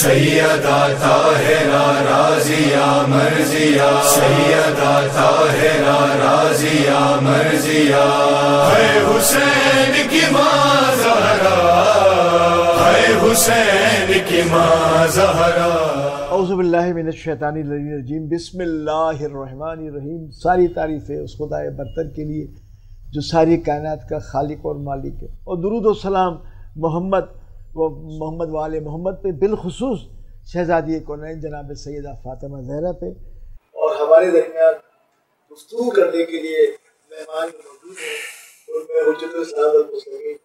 سیدہ طاہرہ رازیہ مرضیہ، سیدہ طاہرہ رازیہ مرضیہ، ہے حسین کی ماں زہرا، ہے حسین کی ماں زہرا۔ اعوذ باللہ من الشیطان الرجیم، بسم اللہ الرحمن الرحیم۔ ساری تعریفیں اس خدائے برتر کے لیے جو ساری کائنات کا خالق اور مالک ہے، اور درود و سلام محمد و آل محمد پہ، بالخصوص شہزادی کونین جناب سیدہ فاطمہ زہرا پہ۔ اور ہمارے درمیان گفتگو کرنے کے لیے مہمان موجود ہیں، ان میں حجت الاسلام والمسلمین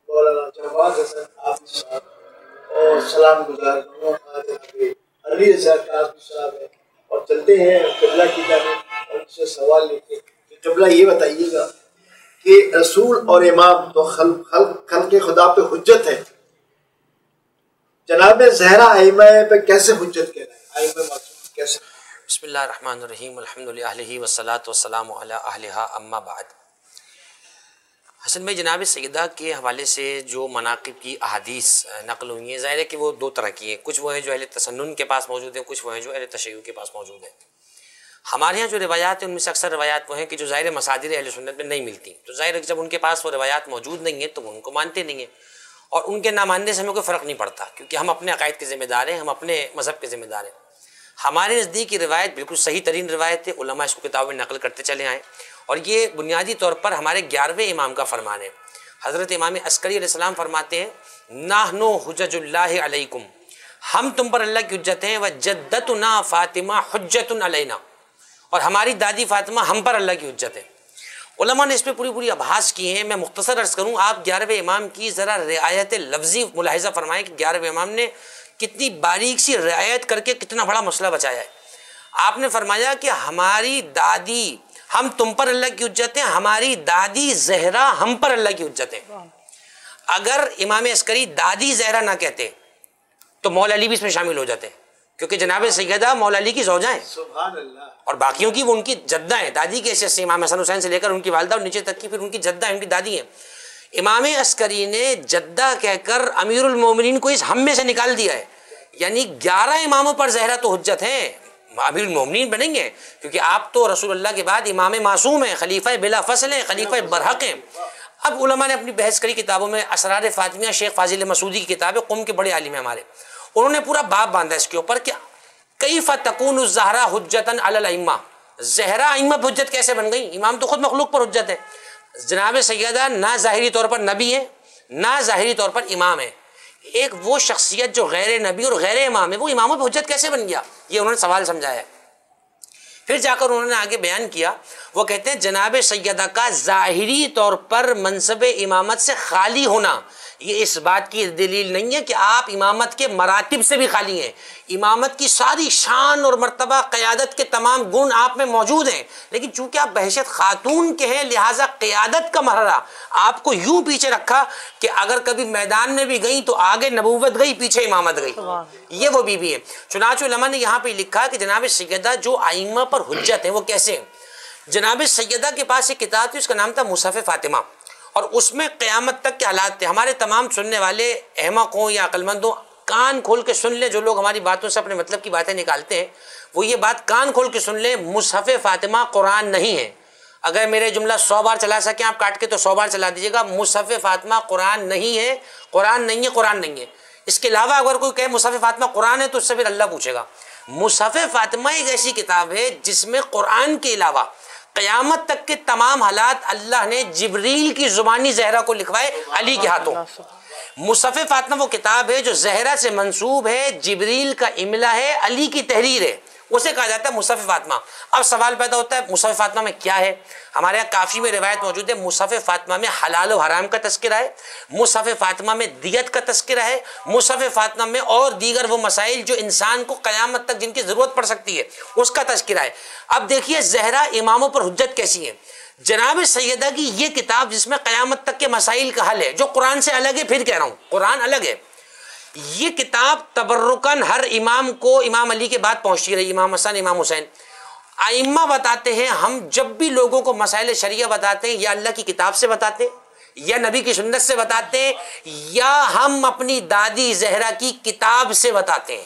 مولانا جہباز حسن حافظ صاحب اور سلام گزار علی رضا کاظمی صاحب ہیں۔ اور چلتے ہیں قبلہ کی جانب اور ان سے سوال لے کے کہ قبلہ یہ بتائیے گا کہ رسول اور امام تو خلق خدا پہ حجت ہے، جناب زہرا ائمہ پہ کیسے حجت کہنا ہے؟ ائمہ معصوم کیسے؟ بسم اللہ الرحمن الرحیم، الحمد للہ والصلاۃ والسلام علی اہلہا، اما بعد۔ حسن بھائی، جناب سیدہ کے حوالے سے جو مناقب کی احادیث نقل ہوئی ہیں، ظاہر ہے کہ وہ دو طرح کی ہیں، کچھ وہ ہیں جو اہل تسنن کے پاس موجود ہیں، کچھ وہ ہیں جو اہل تشیع کے پاس موجود ہیں۔ ہمارے ہاں جو روایات ہیں ان میں سے اکثر روایات وہ ہیں کہ جو ظاہر مصادر اہل سنت میں نہیں ملتی، تو ظاہر ہے کہ جب ان کے پاس وہ روایات موجود نہیں ہیں تو وہ ان کو مانتے نہیں ہیں، اور ان کے نہ ماننے سے ہمیں کوئی فرق نہیں پڑتا، کیونکہ ہم اپنے عقائد کے ذمہ دار ہیں، ہم اپنے مذہب کے ذمہ دار ہیں۔ ہمارے نزدیک یہ روایت بالکل صحیح ترین روایت ہے، علماء اس کو کتابوں میں نقل کرتے چلے آئیں، اور یہ بنیادی طور پر ہمارے 11ویں امام کا فرمان ہے۔ حضرت امام عسکری علیہ السلام فرماتے ہیں، نحنو حجج اللہ علیکم، ہم تم پر اللہ کی حجت ہیں، وجدتنا فاطمہ حجت علینا، اور ہماری دادی فاطمہ ہم پر اللہ کی حجت ہے۔ علماء نے اس پہ پوری ابحاث کی ہیں، میں مختصر عرض کروں، آپ 11ویں امام کی ذرا رعایت لفظی ملاحظہ فرمائیں کہ 11ویں امام نے کتنی باریک سی رعایت کر کے کتنا بڑا مسئلہ بچایا ہے۔ آپ نے فرمایا کہ ہماری دادی، ہم تم پر اللہ کی حجت ہے، ہماری دادی زہرا ہم پر اللہ کی حجت ہے۔ اگر امام عسکری دادی زہرا نہ کہتے تو مولا علی بھی اس میں شامل ہو جاتے، کیونکہ جناب سیدہ مولا علی کی زوجہ ہیں، سبحان اللہ، اور باقیوں کی وہ ان کی جدہ ہیں، دادی کے حیثیت سے امام حسن حسین سے لے کر ان کی والدہ اور نیچے تک کی پھر ان کی جدہ ہیں، ان کی دادی ہیں۔ امام عسکری نے جدہ کہہ کر امیر المومنین کو اس ہم میں سے نکال دیا ہے، یعنی 11 اماموں پر زہرا تو حجت ہیں، امیر المومنین بنیں گے، کیونکہ آپ تو رسول اللہ کے بعد امام معصوم ہیں، خلیفہ بلا فصل ہیں، خلیفہ برحق ہیں۔ اب علماء نے اپنی بحث کری کتابوں میں، اسرار فاطمیہ شیخ فاضل مسعودی کی کتاب ہے، قم کے بڑے عالم ہیں ہمارے، انہوں نے پورا باب باندھا اس کے اوپر کہ کیف تکون الزہرا حجتاً علی الائمہ، زہرا ائمہ پر حجت کیسے بن گئی؟ امام تو خود مخلوق پر حجت ہے۔ جناب سیدہ نہ ظاہری طور پر نبی ہے، نہ ظاہری طور پر امام ہے، ایک وہ شخصیت جو غیر نبی اور غیر امام ہے، وہ اماموں پر حجت کیسے بن گیا؟ یہ انہوں نے سوال سمجھایا ہے۔ پھر جا کر انہوں نے آگے بیان کیا، وہ کہتے ہیں جناب سیدہ کا ظاہری طور پر منصب امامت سے خالی ہونا یہ اس بات کی دلیل نہیں ہے کہ آپ امامت کے مراتب سے بھی خالی ہیں، امامت کی ساری شان اور مرتبہ، قیادت کے تمام گن آپ میں موجود ہیں، لیکن چونکہ آپ بحیثیت خاتون کے ہیں لہٰذا قیادت کا مرحلہ آپ کو یوں پیچھے رکھا کہ اگر کبھی میدان میں بھی گئیں تو آگے نبوت گئی، پیچھے امامت گئی، یہ وہ بی بی ہے۔ چنانچہ علماء نے یہاں پہ لکھا کہ جناب سیدہ جو ائمہ پر حجت ہیں وہ کیسے ہیں؟ جناب سیدہ کے پاس ایک کتاب تھی، اس کا نام تھا مصحف فاطمہ، اور اس میں قیامت تک کے حالات تھے۔ ہمارے تمام سننے والے احمق ہوں یا عقل مند ہوں، کان کھول کے سن لیں، جو لوگ ہماری باتوں سے اپنے مطلب کی باتیں نکالتے ہیں وہ یہ بات کان کھول کے سن لیں، مصحف فاطمہ قرآن نہیں ہے۔ اگر میرے جملہ 100 بار چلا سکیں آپ کاٹ کے تو 100 بار چلا دیجیے گا، مصحف فاطمہ قرآن نہیں ہے، قرآن نہیں ہے، قرآن نہیں ہے۔ اس کے علاوہ اگر کوئی کہے مصحف فاطمہ قرآن ہے تو اس سے پھر اللہ پوچھے گا۔ مصحف فاطمہ ایک ایسی کتاب ہے جس میں قرآن کے علاوہ قیامت تک کے تمام حالات اللہ نے جبریل کی زبانی زہرا کو لکھوائے علی کے ہاتھوں۔ مصحف فاطمہ وہ کتاب ہے جو زہرا سے منسوب ہے، جبریل کا املا ہے، علی کی تحریر ہے، اسے کہا جاتا ہے مصحف فاطمہ۔ اب سوال پیدا ہوتا ہے مصحف فاطمہ میں کیا ہے؟ ہمارے یہاں کافی میں روایت موجود ہے، مصحف فاطمہ میں حلال و حرام کا تذکرہ ہے، مصحف فاطمہ میں دیت کا تذکرہ ہے، مصحف فاطمہ میں اور دیگر وہ مسائل جو انسان کو قیامت تک جن کی ضرورت پڑ سکتی ہے اس کا تذکرہ ہے۔ اب دیکھیے زہرا اماموں پر حجت کیسی ہے۔ جناب سیدہ کی یہ کتاب جس میں قیامت تک کے مسائل کا حل ہے، جو قرآن سے الگ ہے، پھر کہہ رہا ہوں قرآن الگ ہے، یہ کتاب تبرکاً ہر امام کو امام علی کے بعد پہنچتی رہی، امام حسن، امام حسین۔ ائمہ بتاتے ہیں ہم جب بھی لوگوں کو مسائل شریعہ بتاتے ہیں یا اللہ کی کتاب سے بتاتے ہیں یا نبی کی سنت سے بتاتے ہیں یا ہم اپنی دادی زہرا کی کتاب سے بتاتے ہیں.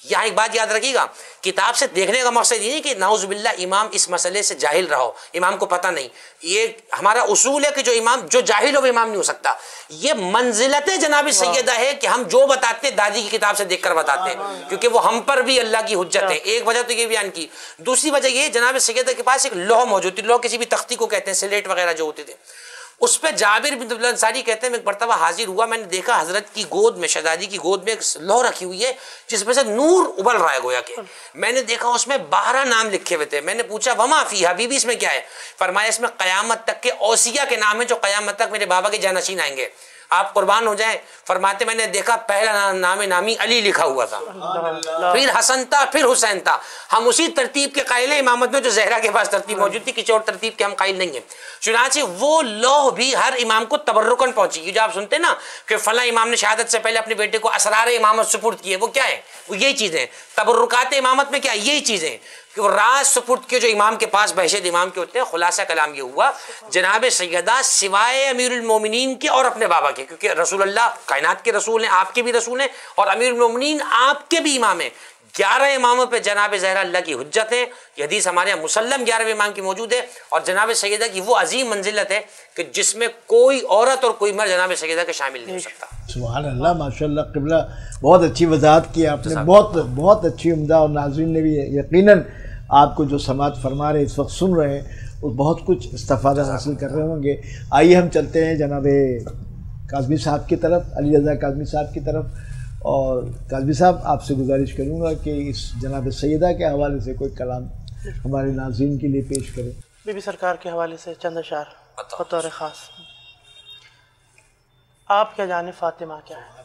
یہاں ایک بات یاد رکھیے گا، کتاب سے دیکھنے کا مقصد یہ نہیں کہ نعوذ باللہ امام اس مسئلے سے جاہل رہا ہو، امام کو پتہ نہیں. یہ ہمارا اصول ہے کہ جو جاہل ہو وہ امام نہیں ہو سکتا. یہ منزلت جناب سیدہ ہے کہ ہم جو بتاتے ہیں دادی کی کتاب سے دیکھ کر بتاتے ہیں، کیونکہ وہ ہم پر بھی اللہ کی حجت ہے. ایک وجہ تو یہ بیان کی. دوسری وجہ یہ جناب سیدہ کے پاس ایک لوح موجود تھی. لوح کسی بھی تختی کو کہتے ہیں، سلیٹ وغیرہ جو ہوتے تھے. اس پہ جابر بن عبداللہ انصاری کہتے ہیں میں ایک مرتبہ حاضر ہوا، میں نے دیکھا حضرت کی گود میں، شہزادی کی گود میں ایک لوح رکھی ہوئی ہے جس میں سے نور ابل رہا ہے گویا کہ. میں نے دیکھا اس میں 12 نام لکھے ہوئے تھے. میں نے پوچھا وما فیہا، بی بی اس میں کیا ہے؟ فرمایا اس میں قیامت تک کے اوصیہ کے نام ہیں جو قیامت تک میرے بابا کے جانشین آئیں گے. آپ قربان ہو جائیں. فرماتے میں نے دیکھا پہلا نام نامی علی لکھا ہوا تھا، پھر حسن تھا، پھر حسین تھا. ہم اسی ترتیب کے قائل ہیں امامت میں جو زہرا کے پاس ترتیب موجود تھی، کسی اور ترتیب کے ہم قائل نہیں ہیں. چنانچہ وہ لوح بھی ہر امام کو تبرکن پہنچی. یہ جو آپ سنتے ہیں نا کہ فلاں امام نے شہادت سے پہلے اپنے بیٹے کو اسرار امامت سپرد کیے، وہ کیا ہے؟ وہ یہی چیزیں. تبرکات امامت میں کیا ہے؟ یہی چیزیں کہ وہ راز سپرد کے جو امام کے پاس بحیثیت امام کے ہوتے ہیں. خلاصہ کلام یہ ہوا جناب سیدہ سوائے امیر المومنین کے اور اپنے بابا کے، کیونکہ رسول اللہ کائنات کے رسول ہیں، آپ کے بھی رسول ہیں، اور امیر المومنین آپ کے بھی امام ہیں. 11 اماموں پہ جناب زہرا اللہ کی حجت ہے. یہ حدیث ہمارے یہاں مسلم 11 امام کی موجود ہے. اور جناب سیدہ کی وہ عظیم منزلت ہے کہ جس میں کوئی عورت اور کوئی مرد جناب سیدہ کے شامل نہیں ہو سکتا. سبحان اللہ، ماشاء اللہ. قبلہ بہت اچھی وضاحت کی آپ نے، بہت اچھی عمدہ. اور ناظرین نے بھی یقیناً آپ کو جو سماعت فرما رہے اس وقت سن رہے ہیں وہ بہت کچھ استفادہ حاصل کر رہے ہوں گے. آئیے ہم چلتے ہیں جناب کاظمی صاحب کی طرف، علی رضا کاظمی صاحب کی طرف. اور کاظمی صاحب آپ سے گزارش کروں گا کہ اس جناب سیدہ کے حوالے سے کوئی کلام ہمارے ناظرین کے لیے پیش کریں. بی بی سرکار کے حوالے سے چند اشعار بطور خاص. آپ کیا جانے فاطمہ کیا ہے؟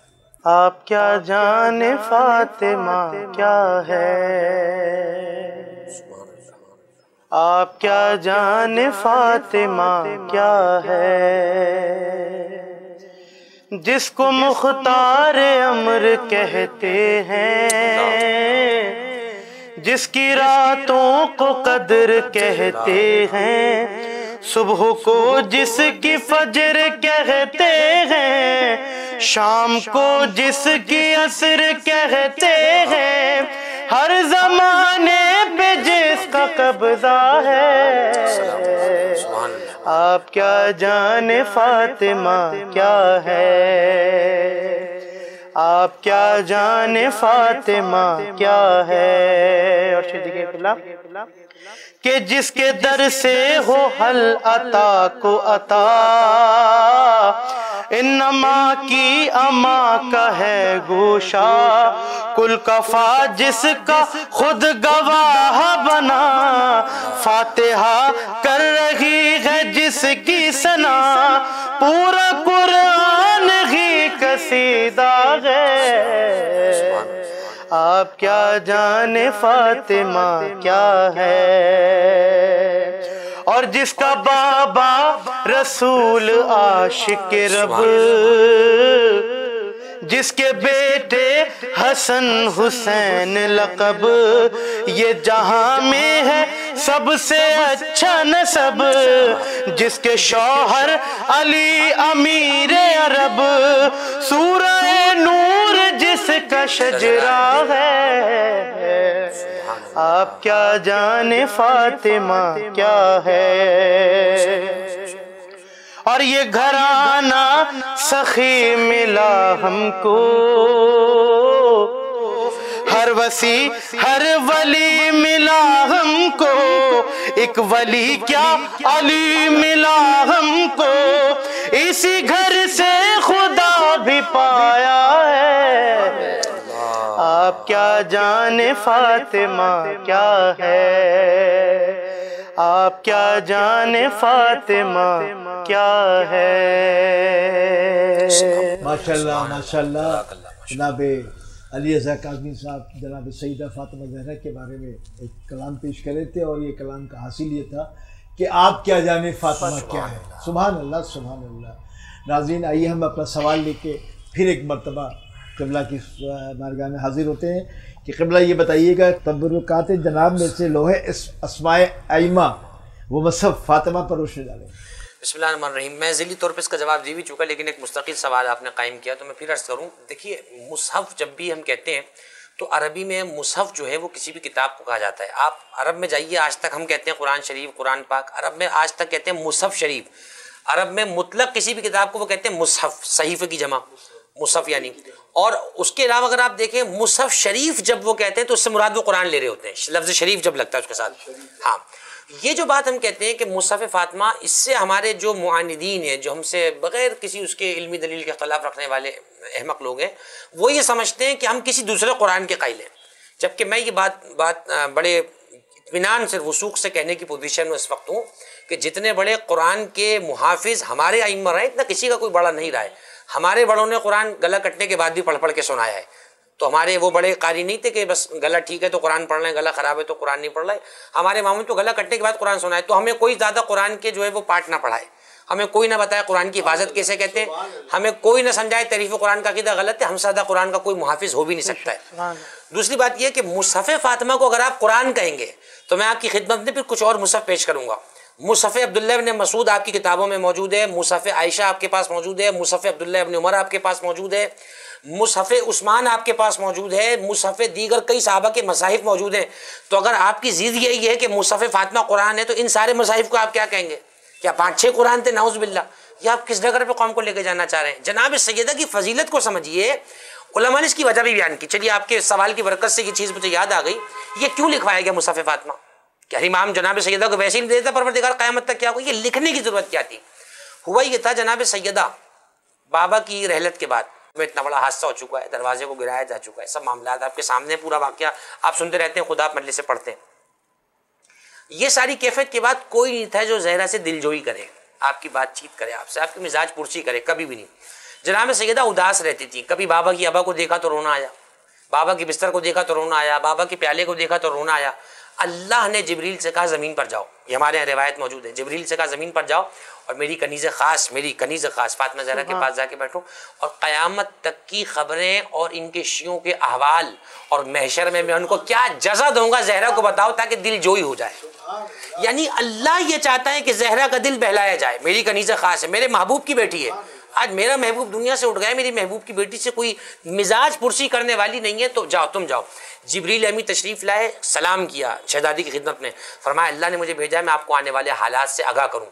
آپ کیا جانے فاطمہ کیا ہے، آپ کیا جانے فاطمہ کیا ہے، جس کو مختار امر کہتے ہیں، جس کی راتوں کو قدر کہتے ہیں، صبح کو جس کی فجر کہتے ہیں، شام کو جس کی عصر کہتے ہیں، ہر زمانے پہ جس کا قبضہ ہے. آپ کیا جانے فاطمہ کیا ہے، آپ کیا جانے فاطمہ کیا ہے. اور شدیقہ قبلہ کہ جس کے در سے ہو حل عطا کو عطا، انما کی اما کا ہے گوشہ، کل کفا جس کا خود گواہ بنا، فاتحہ کر رہی ہے جس کی ثنا، پورا قرآن ہی قصیدہ ہے. آپ کیا جانے فاطمہ کیا ہے. اور جس کا بابا رسول عاشق رب، جس کے بیٹے حسن حسین لقب، یہ جہاں میں ہے سب سے اچھا نسب، جس کے شوہر علی امیر عرب، سورہ نور جس کا شجرہ ہے. آپ کیا جانے فاطمہ کیا ہے. اور یہ گھرانہ سخی ملا ہم کو، ہر وسیع ہر ولی ملا ہم کو، ایک ولی کیا علی ملا ہم کو، اسی گھر سے خدا بھی پایا ہے. آپ کیا جانے فاطمہ کیا ہے، آپ کیا جانے فاطمہ کیا ہے. ماشاءاللہ ماشاءاللہ. جناب علی رضا کاظمی صاحب جناب سیدہ فاطمہ زہرا کے بارے میں ایک کلام پیش کر رہے تھے، اور یہ کلام کا حاصل یہ تھا کہ آپ کیا جانے فاطمہ کیا ہے. سبحان اللہ سبحان اللہ. ناظرین آئیے ہم اپنا سوال لے کے پھر ایک مرتبہ قبلہ کی بارگاہ میں حاضر ہوتے ہیں کہ قبلہ یہ بتائیے گا تبرکات جناب میں سے لوح اسماء ائمہ وہ مصحف فاطمہ پر روشنی ڈالیں. بسم اللہ الرحمن الرحیم. میں ذیلی طور پہ اس کا جواب دے بھی چکا، لیکن ایک مستقل سوال آپ نے قائم کیا تو میں پھر عرض کروں. دیکھیے مصحف جب بھی ہم کہتے ہیں تو عربی میں مصحف جو ہے وہ کسی بھی کتاب کو کہا جاتا ہے. آپ عرب میں جائیے، آج تک ہم کہتے ہیں قرآن شریف، قرآن پاک، عرب میں آج تک کہتے ہیں مصحف شریف. عرب میں مطلق کسی بھی کتاب کو وہ کہتے ہیں مصحف، صحیفے کی جمع مصحف یعنی. اور اس کے علاوہ اگر آپ دیکھیں مصحف شریف جب وہ کہتے ہیں تو اس سے مراد وہ قرآن لے رہے ہوتے ہیں، لفظ شریف جب لگتا ہے اس کے ساتھ. ہاں یہ جو بات ہم کہتے ہیں کہ مصحف فاطمہ، اس سے ہمارے جو معاندین ہیں، جو ہم سے بغیر کسی اس کے علمی دلیل کے اختلاف رکھنے والے احمق لوگ ہیں، وہ یہ سمجھتے ہیں کہ ہم کسی دوسرے قرآن کے قائل ہیں. جبکہ میں یہ بات بڑے اطمینان سے وثوق سے کہنے کی پوزیشن میں اس وقت ہوں کہ جتنے بڑے قرآن کے محافظ ہمارے ائمہ رہے اتنا کسی کا کوئی بڑا نہیں رہا ہے. ہمارے بڑوں نے قرآن گلا کٹنے کے بعد بھی پڑھ کے سنایا ہے. تو ہمارے وہ بڑے قاری نہیں تھے کہ بس گلا ٹھیک ہے تو قرآن پڑھ رہے ہیں، گلا خراب ہے تو قرآن نہیں پڑھ رہے. ہمارے اماموں تو گلا کٹنے کے بعد قرآن سنائے. تو ہمیں کوئی زیادہ قرآن کے جو ہے وہ پارٹ نہ پڑھائے، ہمیں کوئی نہ بتائے قرآن کی حفاظت کیسے کہتے ہیں، ہمیں کوئی نہ سمجھائے تعریف قرآن کا عقیدہ غلط ہے. ہم سے زیادہ قرآن کا کوئی محافظ ہو بھی نہیں سکتا ہے. دوسری بات یہ کہ مصحف فاطمہ کو اگر آپ قرآن کہیں گے تو میں آپ کی خدمت میں پھر کچھ اور مصحف پیش کروں گا. مصحف عبداللہ ابن مسعود آپ کی کتابوں میں موجود ہے، مصحف عائشہ آپ کے پاس موجود ہے، مصحف عبداللہ ابن عمر آپ کے پاس موجود ہے، مصحف عثمان آپ کے پاس موجود ہے، مصحف دیگر کئی صحابہ کے مصاحف موجود ہیں. تو اگر آپ کی ضد یہی ہے کہ مصحف فاطمہ قرآن ہے تو ان سارے مصاحف کو آپ کیا کہیں گے؟ کیا 5-6 قرآن تھے؟ نعوذ باللہ. یہ آپ کس ڈگر پہ قوم کو لے کے جانا چاہ رہے ہیں؟ جناب سیدہ کی فضیلت کو سمجھیے. علماء نے اس کی وجہ بھی بیان کی. چلیے آپ کے سوال کی برکت سے یہ چیز مجھے یاد آ گئی. یہ کیوں لکھوایا گیا مصحف فاطمہ؟ کہ امام جناب سیدہ کو ویسے ہی نہیں دیتا پروردگار قیامت تک کیا ہوگا؟ یہ لکھنے کی ضرورت کیا تھی؟ ہوا یہ تھا جناب سیدہ بابا کی رحلت کے بعد میں اتنا بڑا حادثہ ہو چکا ہے، دروازے کو گرایا جا چکا ہے، سب معاملات آپ کے سامنے، پورا واقعہ آپ سنتے رہتے ہیں، خدا آپ مجلس سے پڑھتے ہیں. یہ ساری کیفیت کے بعد کوئی نہیں تھا جو زہرا سے دل جوئی کرے، آپ کی بات چیت کرے، آپ سے آپ کی مزاج پرسی کرے، کبھی بھی نہیں. جناب سیدہ اداس رہتی تھی. کبھی بابا کی ابا کو دیکھا تو رونا آیا، بابا کے بستر کو دیکھا تو رونا آیا، بابا کے پیالے کو دیکھا تو رونا آیا. اللہ نے جبریل سے کہا زمین پر جاؤ. یہ ہمارے یہاں روایت موجود ہے. جبریل سے کہا زمین پر جاؤ اور میری کنیز خاص فاطمہ زہرا کے پاس جا کے بیٹھو اور قیامت تک کی خبریں اور ان کے شیعوں کے احوال اور محشر میں ان کو کیا جزا دوں گا زہرا کو بتاؤ تاکہ دل جوئی ہو جائے. یعنی اللہ یہ چاہتا ہے کہ زہرا کا دل بہلایا جائے. میری کنیز خاص ہے، میرے محبوب کی بیٹی ہے. آج میرا محبوب دنیا سے اٹھ گیا، میری محبوب کی بیٹی سے کوئی مزاج پرسی کرنے والی نہیں ہے، تو جاؤ تم جاؤ. جبریل امی تشریف لائے، سلام کیا شہزادی کی خدمت میں، فرمایا اللہ نے مجھے بھیجا ہے میں آپ کو آنے والے حالات سے آگاہ کروں.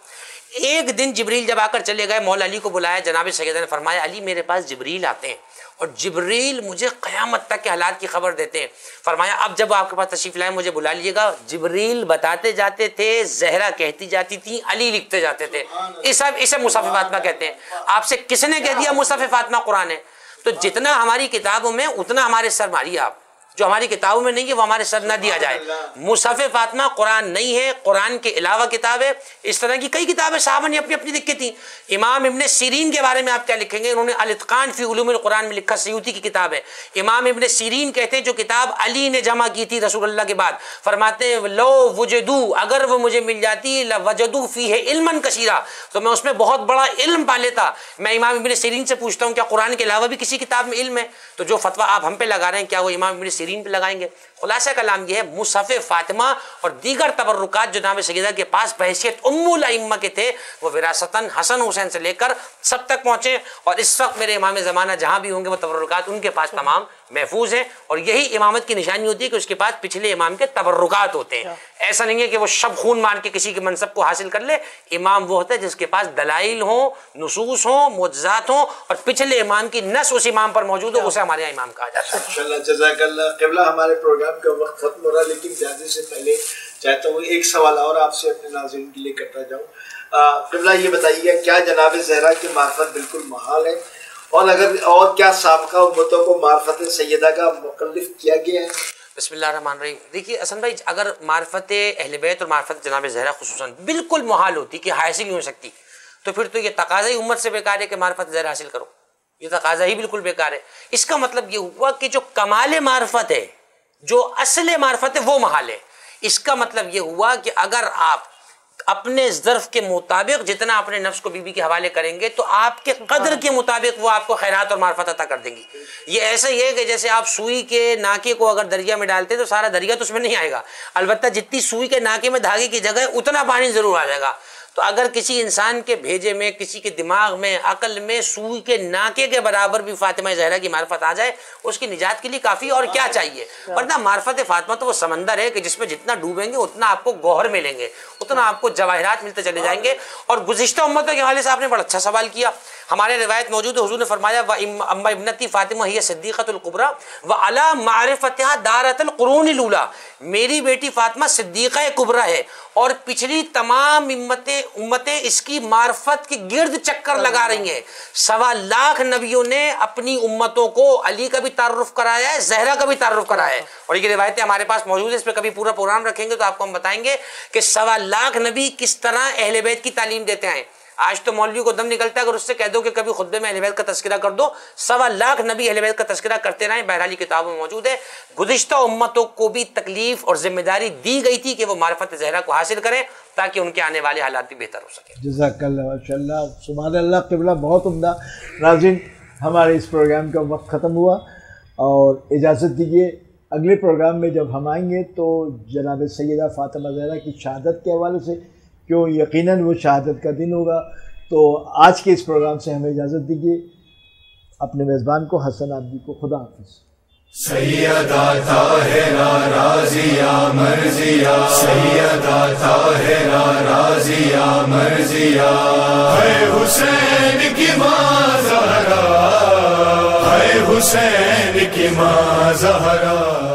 ایک دن جبریل جب آ کر چلے گئے، مولا علی کو بلایا. جناب سیدہ نے فرمایا علی میرے پاس جبریل آتے ہیں اور جبریل مجھے قیامت تک کے حالات کی خبر دیتے ہیں. فرمایا اب جب آپ کے پاس تشریف لائے مجھے بلا لیے گا. جبریل بتاتے جاتے تھے، زہرا کہتی جاتی تھی، علی لکھتے جاتے تھے. اسے مصحف فاطمہ کہتے ہیں. آپ سے کس نے کہہ دیا مصحف فاطمہ قرآن ہے؟ تو جتنا ہماری کتابوں میں اتنا ہمارے سر ماری آپ. جو ہماری کتابوں میں نہیں ہے وہ ہمارے سر نہ دیا جائے. مصحف فاطمہ قرآن نہیں ہے، قرآن کے علاوہ کتاب ہے. اس طرح کی کئی کتابیں صحابہ نے اپنی اپنی لکھی تھیں. امام ابن سیرین کے بارے میں آپ کیا لکھیں گے؟ انہوں نے الاتقان فی علوم القرآن میں لکھا، سیوطی کی کتاب ہے. امام ابن سیرین کہتے ہیں جو کتاب علی نے جمع کی تھی رسول اللہ کے بعد، فرماتے ہیں لو وجدو، اگر وہ مجھے مل جاتی، لوجدو فیہ علما کثیرا، تو میں اس میں بہت بڑا علم پا لیتا. میں امام ابن سیرین سے پوچھتا ہوں کیا قرآن کے علاوہ بھی کسی کتاب میں علم ہے؟ تو جو فتویٰ آپ ہم پہ لگا رہے ہیں کیا وہ امام ابن سیرین پہ لگائیں گے؟ خلاصہ کلام یہ ہے مصحف فاطمہ اور دیگر تبرکات جو جناب سیدہ کے پاس بحیثیت ام الائمہ کے تھے وہ وراثتاً حسن حسین سے لے کر سب تک پہنچے. اور اس وقت میرے امام زمانہ جہاں بھی ہوں گے وہ تبرکات ان کے پاس تمام محفوظ ہیں. اور یہی امامت کی نشانی ہوتی ہے کہ اس کے پاس پچھلے امام کے تبرکات ہوتے ہیں. ایسا نہیں ہے کہ وہ شب خون مار کے کسی کے منصب کو حاصل کر لے. امام وہ ہوتا ہے جس کے پاس دلائل ہوں، نصوص ہوں، معجزات ہوں اور پچھلے امام کی نس اس امام پر موجود ہو، اسے ہمارے یہاں امام کہا جاتا ہے. ماشاءاللہ جزاک اللہ. قبلہ ہمارے پروگرام کا وقت ختم ہو رہا ہے لیکن جانے سے پہلے چاہتا ہوں ایک سوال اور آپ سے اپنے ناظرین کے لیے کرتا جاؤں. قبلہ یہ بتائیے گا کیا جناب زہرا کی معرفت بالکل محال ہے اور کیا سابقہ امتوں کو معرفت سیدہ کا مکلف کیا گیا ہے؟ بسم اللہ الرحمن الرحیم. دیکھیے حسن بھائی اگر معرفت اہل بیت اور معرفت جناب زہرا خصوصاً بالکل محال ہوتی کہ حاصل نہیں ہو سکتی تو پھر تو یہ تقاضا ہی امت سے بیکار ہے کہ معرفت زہرا حاصل کرو. یہ تقاضا ہی بالکل بیکار ہے. اس کا مطلب یہ ہوا کہ جو کمال معرفت ہے، جو اصل معرفت ہے وہ محال ہے. اس کا مطلب یہ ہوا کہ اگر آپ اپنے ظرف کے مطابق جتنا اپنے نفس کو بی بی کے حوالے کریں گے تو آپ کے قدر کے مطابق وہ آپ کو خیرات اور معرفت عطا کر دیں گی. یہ ایسا ہی ہے کہ جیسے آپ سوئی کے ناکے کو اگر دریا میں ڈالتے تو سارا دریا تو اس میں نہیں آئے گا، البتہ جتنی سوئی کے ناکے میں دھاگے کی جگہ ہے اتنا پانی ضرور آ جائے گا. تو اگر کسی انسان کے بھیجے میں، کسی کے دماغ میں، عقل میں سوئی کے ناکے کے برابر بھی فاطمہ زہرا کی معرفت آ جائے، اس کی نجات کے لیے کافی، اور کیا چاہیے؟ ورنہ معرفت فاطمہ تو وہ سمندر ہے کہ جس میں جتنا ڈوبیں گے اتنا آپ کو گوہر ملیں گے، اتنا آپ کو جواہرات ملتے چلے جائیں گے۔ اور گزشتہ امتوں کے حوالے سے آپ نے بڑا اچھا سوال کیا۔ ہمارے روایت موجود ہے، حضور نے فرمایا اما ابنتی فاطمہ ہی صدیقۃ الکبریٰ وعلی معرفتها دارت القرون الاولیٰ، میری بیٹی فاطمہ صدیقہ کبریٰ ہے اور پچھلی تمام امتیں اس کی معرفت کے گرد چکر لگا رہی ہیں۔ 1.25 لاکھ نبیوں نے اپنی امتوں کو علی کا بھی تعارف کرایا ہے، زہرا کا بھی تعارف کرایا ہے، اور یہ روایتیں ہمارے پاس موجود ہیں۔ اس پہ کبھی پورا پروگرام رکھیں گے تو آپ کو ہم بتائیں گے کہ 1.25 لاکھ نبی کس طرح اہل بیت کی تعلیم دیتے ہیں۔ آج تو مولوی کو دم نکلتا ہے اگر اس سے کہہ دو کہ کبھی خطبے میں اہل بیت کا تذکرہ کر دو، 1.25 لاکھ نبی اہل بیت کا تذکرہ کرتے رہے، بہرحال کتابوں میں موجود ہے۔ گزشتہ امتوں کو بھی تکلیف اور ذمہ داری دی گئی تھی کہ وہ معرفت زہرا کو حاصل کریں تاکہ ان کے آنے والے حالات بھی بہتر ہو سکیں۔ جزاک اللہ، ماشاء اللہ، سبحان اللہ، قبلہ بہت عمدہ۔ ناظرین، ہمارے اس پروگرام کا وقت ختم ہوا اور اجازت دیجیے اگلے پروگرام میں جب ہم آئیں گے تو جناب سیدہ فاطمہ زہرا کی شہادت کے حوالے سے، کیوں یقیناً وہ شہادت کا دن ہوگا، تو آج کے اس پروگرام سے ہمیں اجازت دیجیے۔ اپنے میزبان کو، حسن عابدی کو، خدا حافظ۔ سیدہ طاہرہ رازیہ مرضیہ، سیدہ طاہرہ رازیہ مرضیہ، ہے حسین کی ماں زہرا، ہے حسین کی ماں زہرا۔